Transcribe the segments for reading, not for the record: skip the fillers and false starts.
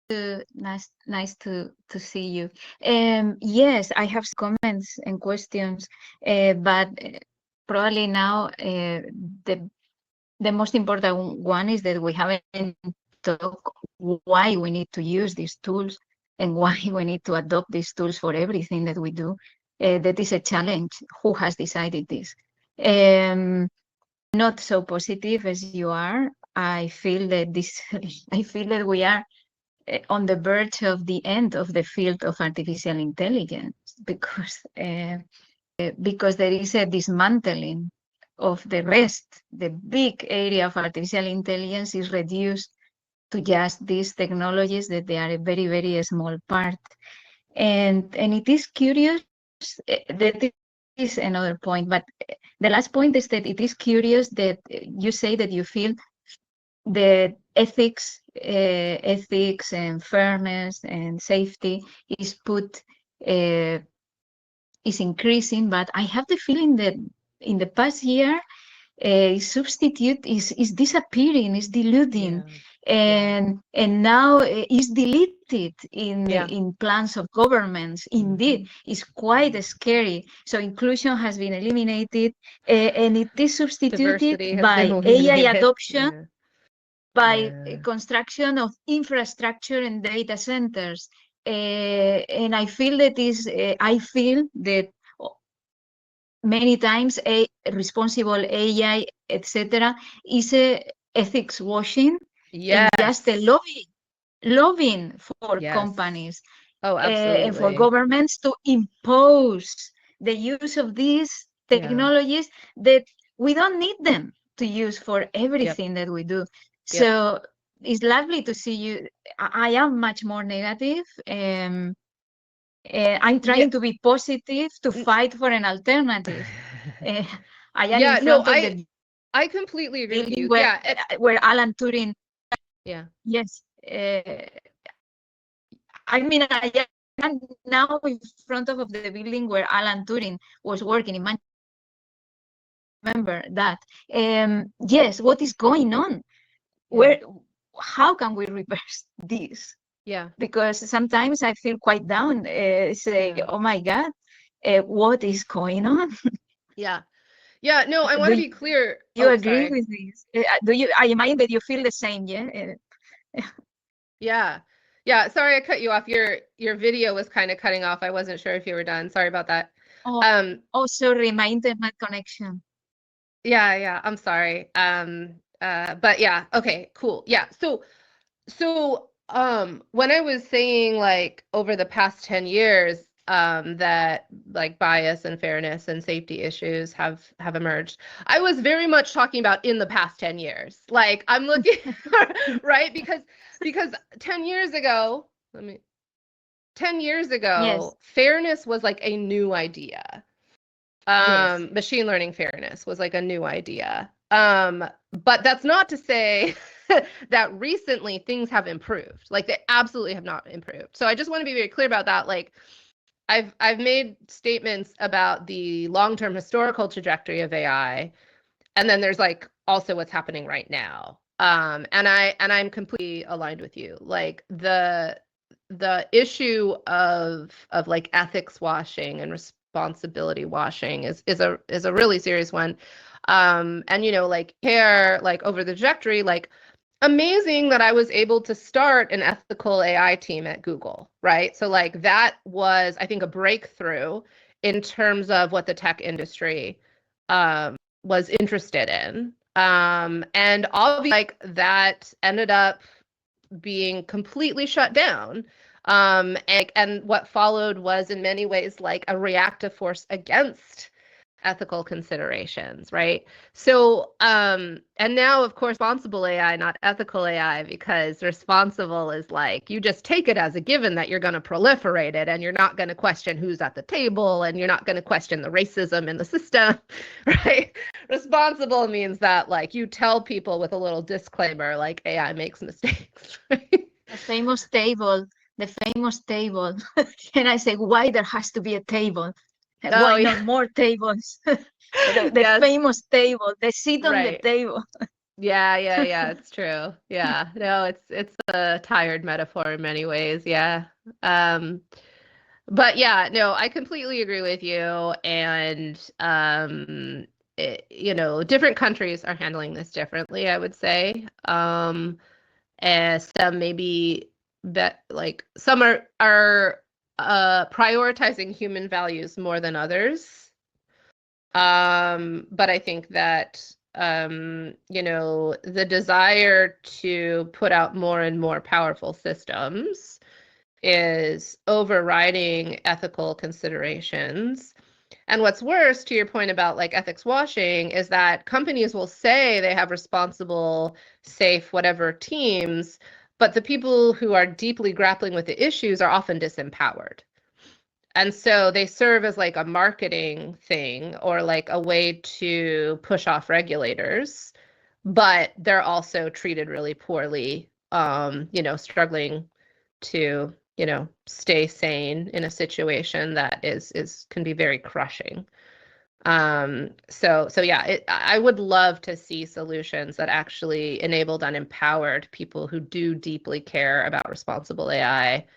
Nice to see you. Yes, I have comments and questions, but probably now the most important one is that we haven't talked why we need to use these tools and why we need to adopt these tools for everything that we do. That is a challenge. Who has decided this? Not so positive as you are. I feel that I feel that we are on the verge of the end of the field of artificial intelligence because there is a dismantling of the rest. The big area of artificial intelligence is reduced to just these technologies that they are a very, very small part. And it is curious that is another point, but the last point is that it is curious that you say that you feel the ethics and fairness and safety is increasing, but I have the feeling that in the past year, substitute is disappearing, is diluting, and now is deleted in plans of governments. Indeed, it's quite scary. So inclusion has been eliminated, and it is substituted by AI adoption, by construction of infrastructure and data centers. And I feel that many times a responsible AI, etc., is a ethics washing and just a lobbying for companies and for governments to impose the use of these technologies that we don't need them to use for everything that we do. So it's lovely to see you. I am much more negative. I'm trying to be positive, to fight for an alternative. I am in front of the I completely agree with you. Where Alan Turing. Yes. I mean, I am now in front of the building where Alan Turing was working in Manchester. Remember that. Yes, what is going on? How can we reverse this? Because sometimes I feel quite down, saying, oh my God, what is going on? No, I want to be clear. You agree with this? I imagine that you feel the same, yeah. Sorry, I cut you off. Your video was kind of cutting off. I wasn't sure if you were done. Sorry about that. Sorry, my internet connection. Yeah, I'm sorry. But yeah, okay, cool. Yeah. So when I was saying like over the past 10 years, that like bias and fairness and safety issues have emerged, I was very much talking about in the past 10 years. Like I'm looking right, because 10 years ago, 10 years ago, fairness was like a new idea. Machine learning fairness was like a new idea. But that's not to say that recently things have improved. Like they absolutely have not improved. So I just want to be very clear about that. Like I've made statements about the long-term historical trajectory of AI, and then there's like also what's happening right now. And I'm completely aligned with you. Like the issue of like ethics washing and responsibility washing is a really serious one. And like here, like over the trajectory, like amazing that I was able to start an ethical AI team at Google, right? So like that was, I think, a breakthrough in terms of what the tech industry was interested in. And obviously like that ended up being completely shut down. And what followed was in many ways like a reactive force against ethical considerations, right? So, and now, of course, responsible AI, not ethical AI, because responsible is like, you just take it as a given that you're going to proliferate it and you're not going to question who's at the table and you're not going to question the racism in the system, right? Responsible means that like you tell people with a little disclaimer, like AI makes mistakes, right? The famous table. And I say, why there has to be a table? Why not more tables? The famous table, the seat on the table. Yeah, it's true. Yeah. No, it's a tired metaphor in many ways. Yeah. Um, but yeah, no, I completely agree with you. And different countries are handling this differently, I would say. And some maybe like some are prioritizing human values more than others. But I think that the desire to put out more and more powerful systems is overriding ethical considerations. And what's worse, to your point about like ethics washing, is that companies will say they have responsible, safe, whatever teams, but the people who are deeply grappling with the issues are often disempowered. And so they serve as like a marketing thing or like a way to push off regulators, but they're also treated really poorly, struggling to, stay sane in a situation that can be very crushing. So yeah, I would love to see solutions that actually enabled and empowered people who do deeply care about responsible AI.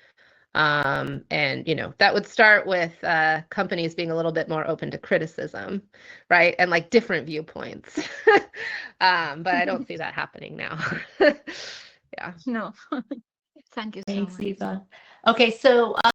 And that would start with companies being a little bit more open to criticism, right? And like different viewpoints. But I don't see that happening now. Yeah. No. Thank you so Thanks, much. Eva. Okay, so